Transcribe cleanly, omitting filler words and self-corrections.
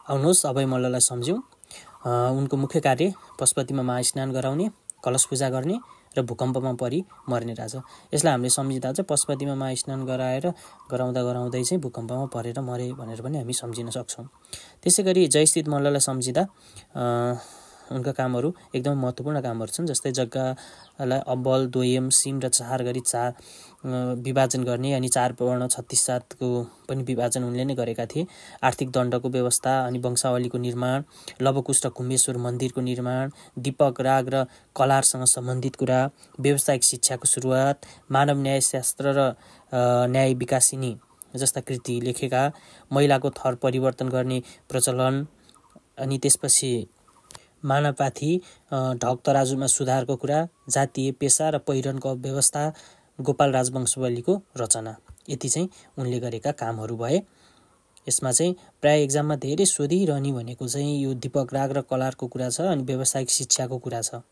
आउनुहोस् अभय मल्ललाई सम्झौँ। उनको मुख्य कार्य पशुपतिमा महास्नान गराउने, कलश पूजा गर्ने र भूकम्पमा परि मर्ने राजा। यसलाई हामीले सम्झिँदा चाहिँ पशुपतिमा महास्नान गराउँदै चाहिँ भूकम्पमा परेर मरे भनेर पनि हामी सम्झिन सक्छौँ। त्यसै गरी जयस्थित मल्ललाई सम्झिँदा उनका कामहरू एकदम महत्त्वपूर्ण कामहरू छन्। जस्तै जग्गालाई अब्बल, दोयम, सिम र चार गरी विभाजन गर्ने अनि 4 वर्ण 36 जातको पनि विभाजन उनले नै गरेका थिए। आर्थिक दण्डको व्यवस्था अनि वंशावलीको निर्माण, लवकुश र कुम्भेश्वर मन्दिरको निर्माण, दीपक राग र कलारसँग सम्बन्धित कुरा, व्यावसायिक शिक्षाको सुरुवात, मानव न्यायशास्त्र र न्याय विकासिनी जस्ता कृति लेखेका, महिलाको थर परिवर्तन गर्ने प्रचलन, अनि त्यसपछि मानवपाथी ढक तराजुमा सुधारको कुरा, जातीय पेशा र पहिरनको व्यवस्था, गोपाल राजवंशावलीको रचना, यति चाहिँ उनले गरेका कामहरू भए। यसमा चाहिँ प्राय एक्जाममा धेरै सोधिरहने भनेको चाहिँ यो दीपक राग र कलारको कुरा छ अनि व्यावसायिक शिक्षाको कुरा छ।